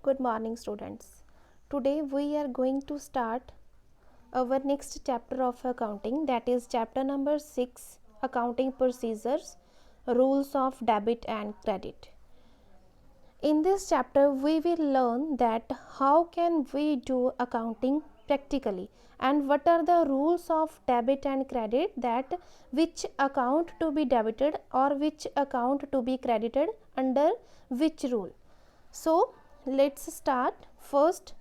Good morning, students. Today we are going to start our next chapter of accounting, that is chapter number 6, Accounting Procedures, Rules of Debit and Credit. In this chapter we will learn that how can we do accounting practically and what are the rules of debit and credit, that which account to be debited or which account to be credited under which rule. So let's start. First,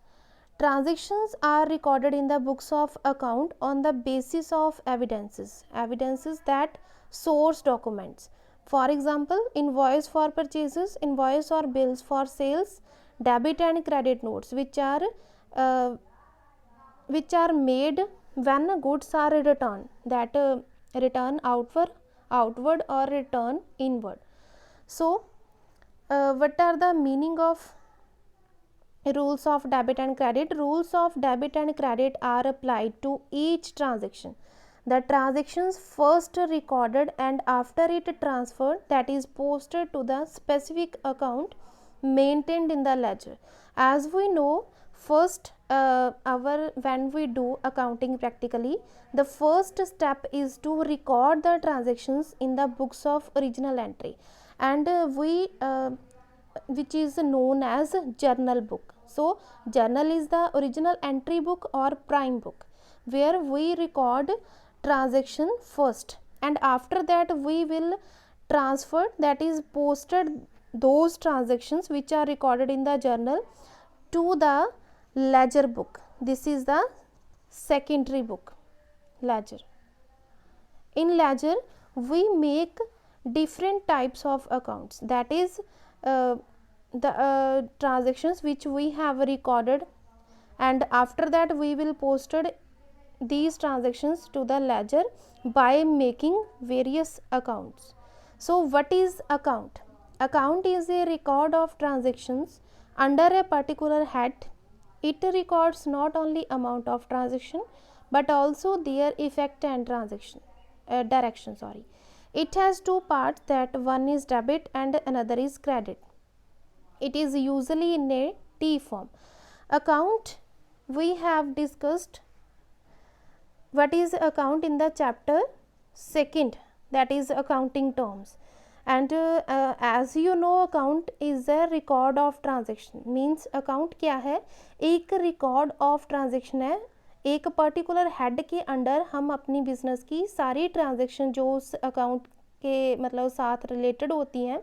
transactions are recorded in the books of account on the basis of evidences that source documents. For example, invoice for purchases, invoice or bills for sales, debit and credit notes, which are made when goods are returned, that return outward or return inward. So what are the meaning of rules of debit and credit? Rules of debit and credit are applied to each transaction. The transactions first recorded and after it transferred, that is posted to the specific account maintained in the ledger. As we know, first when we do accounting practically, the first step is to record the transactions in the books of original entry, and which is known as journal book. So journal is the original entry book or prime book where we record transaction first, and after that we will transfer, that is posted, those transactions which are recorded in the journal to the ledger book. This is the secondary book, ledger. In ledger we make different types of accounts, that is the transactions which we have recorded, and after that we will posted these transactions to the ledger by making various accounts. So what is account? Account is a record of transactions under a particular head. It records not only amount of transaction but also their effect and direction. It has two parts, that one is debit and another is credit. It is usually in a T form. Account, we have discussed what is account in the chapter 2nd, that is accounting terms. And as you know, account is a record of transaction. Means account क्या है? एक record of transaction है. एक particular head के under हम अपनी business की सारी ट्रांजेक्शन जो उस अकाउंट के मतलब साथ रिलेटेड होती हैं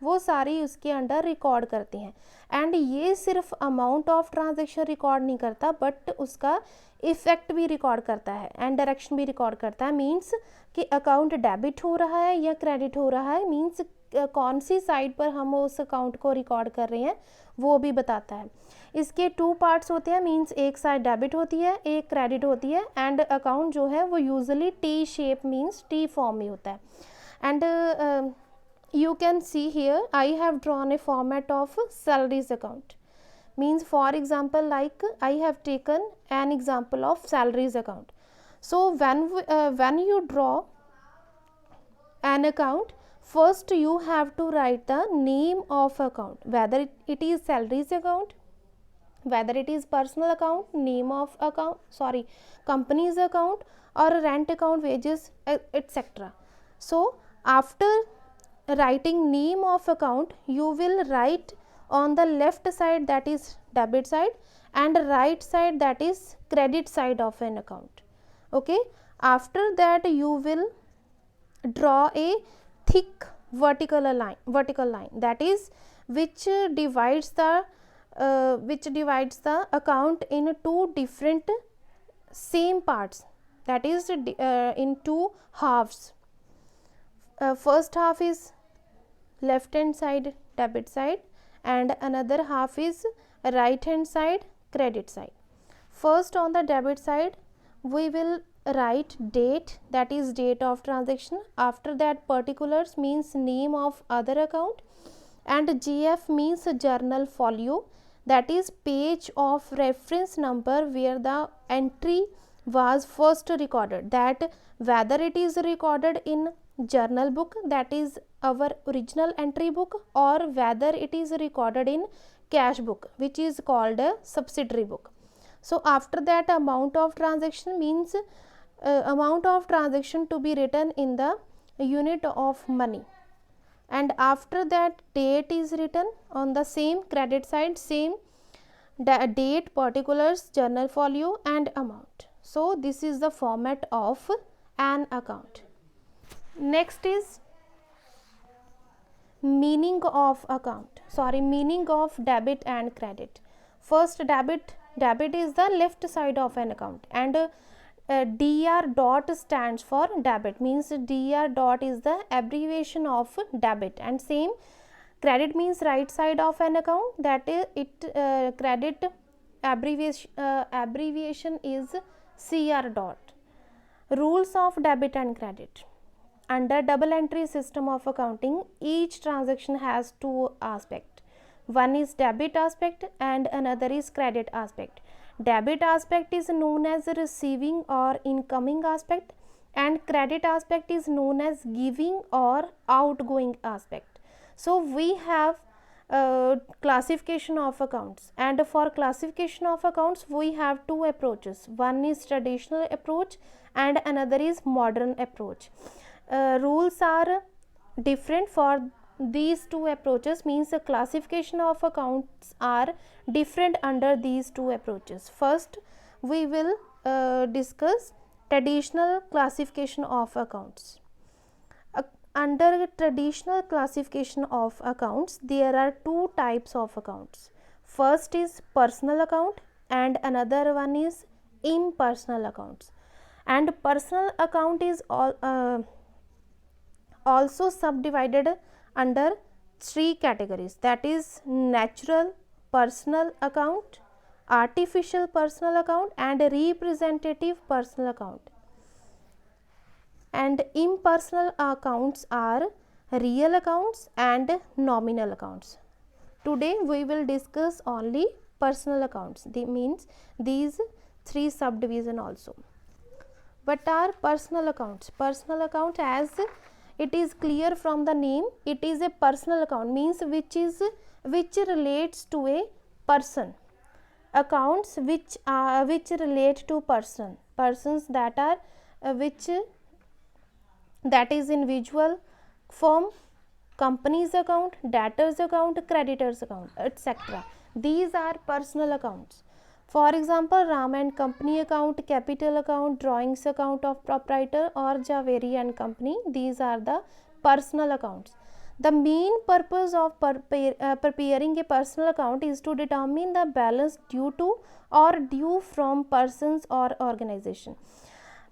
वो सारी उसके अंडर रिकॉर्ड करते हैं. एंड ये सिर्फ अमाउंट ऑफ ट्रांजेक्शन रिकॉर्ड नहीं करता बट उसका इफेक्ट भी रिकॉर्ड करता है एंड डायरेक्शन भी रिकॉर्ड करता है. मीन्स कि अकाउंट डेबिट हो रहा है या क्रेडिट हो रहा है, मीन्स कौन सी साइड पर हम उस अकाउंट को रिकॉर्ड कर रहे हैं वो भी बताता है. इसके टू पार्ट्स होते हैं, मीन्स एक साइड डेबिट होती है, एक क्रेडिट होती है. एंड अकाउंट जो है वो usually T shape means T form में होता है. And you can see here I have drawn a format of salaries account. Means for example, like I have taken an example of salaries account. So when you draw an account, first you have to write the name of account, whether it is salaries account, whether it is personal account, name of account, company's account, or rent account, wages, etc. So after writing name of account, you will write on the left side, that is debit side, and right side, that is credit side of an account. Okay, after that you will draw a thick vertical line, that is which divides the account in two different same parts, that is in two halves. First half is left hand side, debit side, and another half is right hand side, credit side. First on the debit side we will write date, that is date of transaction. After that particulars means name of other account, and GF means journal folio, that is page of reference number where the entry was first recorded, that whether it is recorded in journal book, that is our original entry book, or whether it is recorded in cash book, which is called a subsidiary book. So after that, amount of transaction means amount of transaction to be written in the unit of money, and after that date is written on the same credit side, same date, particulars, journal folio and amount. So this is the format of an account. Next is meaning of account, meaning of debit and credit. First, debit is the left side of an account, and dr dot stands for debit, means dr dot is the abbreviation of debit, and same credit means right side of an account, that is it credit abbreviation is cr dot. Rules of debit and credit. Under double entry system of accounting, each transaction has two aspects. One is debit aspect and another is credit aspect. Debit aspect is known as receiving or incoming aspect, and credit aspect is known as giving or outgoing aspect. So we have classification of accounts, and for classification of accounts we have two approaches. One is traditional approach and another is modern approach. Rules are different for these two approaches, means the classification of accounts are different under these two approaches. First, we will discuss traditional classification of accounts. Under traditional classification of accounts, there are two types of accounts. First is personal account and another one is impersonal accounts. And personal account is also subdivided under three categories, that is natural personal account, artificial personal account and representative personal account. And impersonal accounts are real accounts and nominal accounts. Today we will discuss only personal accounts, means these three subdivision also. What are personal accounts? Personal account, as it is clear from the name, it is a personal account, means which relates to a person. Accounts which relate to persons that are that is in visual form, company's account, debtors account, creditors account, etc. These are personal accounts. For example, Ram and Company account, capital account, drawings account of proprietor or Javeri and Company, these are the personal accounts. The main purpose of preparing a personal account is to determine the balance due to or due from persons or organization.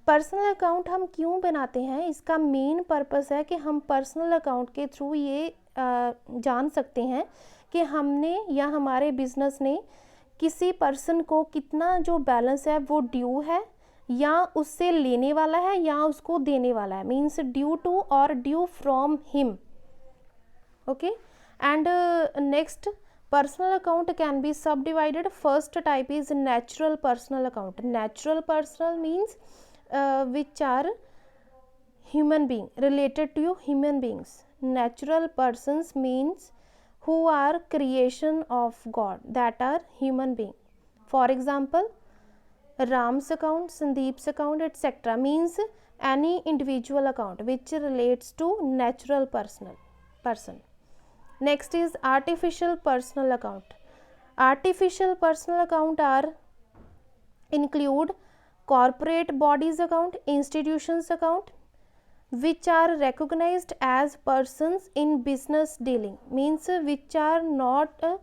Personal account हम क्यों बनाते हैं, इसका main purpose है कि हम personal account के through ये जान सकते हैं कि हमने या हमारे बिजनेस ने किसी पर्सन को कितना जो बैलेंस है वो ड्यू है या उससे लेने वाला है या उसको देने वाला है, मीन्स ड्यू टू और due from him. Okay, and next personal account can be subdivided. First type is natural personal account. Natural personal means which are human being, related to human beings. Natural persons means who are creation of God, that are human being. For example, Ram's account, Sandeep's account, etc. means any individual account which relates to natural person. Next is artificial personal account. Artificial personal account are include corporate bodies account, institutions account, which are recognized as persons in business dealing, means which are not a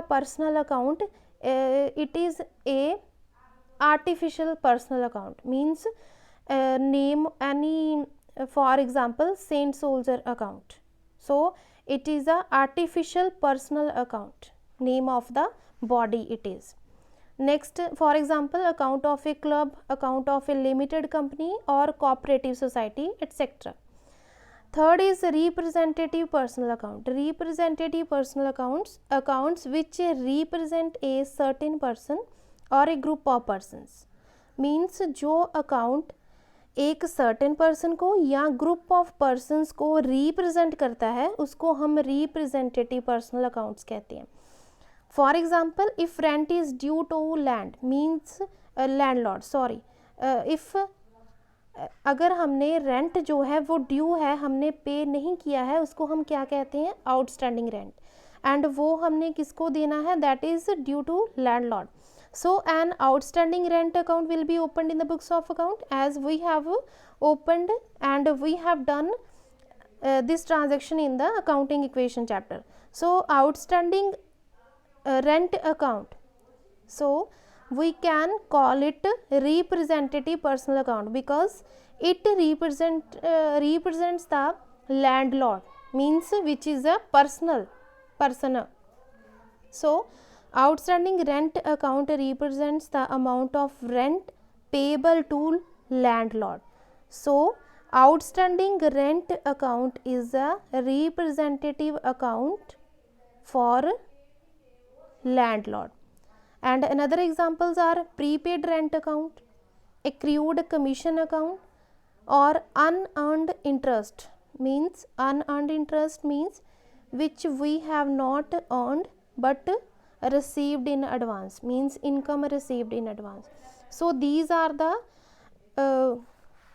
personal account. It is a artificial personal account, means name any, for example, Saint Soldier account. So it is a artificial personal account, name of the body it is. Next, for example, account of a club, account of a limited company or cooperative society, etc. Third is representative personal account. Representative personal accounts which represent a certain person or a group of persons, means जो account एक certain person को या group of persons को represent करता है, उसको हम representative personal accounts कहते हैं. For example, if rent is due to land means landlord, sorry, if अगर हमने रेंट जो है वो ड्यू है, हमने पे नहीं किया है, उसको हम क्या कहते हैं, आउटस्टैंडिंग रेंट, एंड वो हमने किसको देना है, that is due to landlord. So an outstanding rent account will be opened in the books of account, as we have opened and we have done this transaction in the accounting equation chapter. So outstanding rent account, so we can call it representative personal account because it represents the landlord, means which is a person. So outstanding rent account represents the amount of rent payable to landlord. So outstanding rent account is a representative account for landlord. And another examples are prepaid rent account, accrued commission account, or unearned interest. Means unearned interest means which we have not earned but received in advance, means income received in advance. So these are the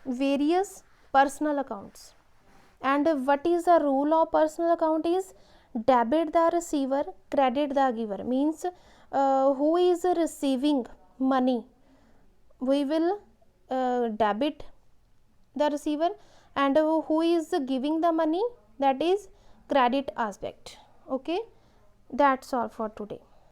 various personal accounts. And what is the rule of personal account is debit the receiver, credit the giver. Means who is receiving money, we will debit the receiver, and who is giving the money, that is credit aspect. Okay, that's all for today.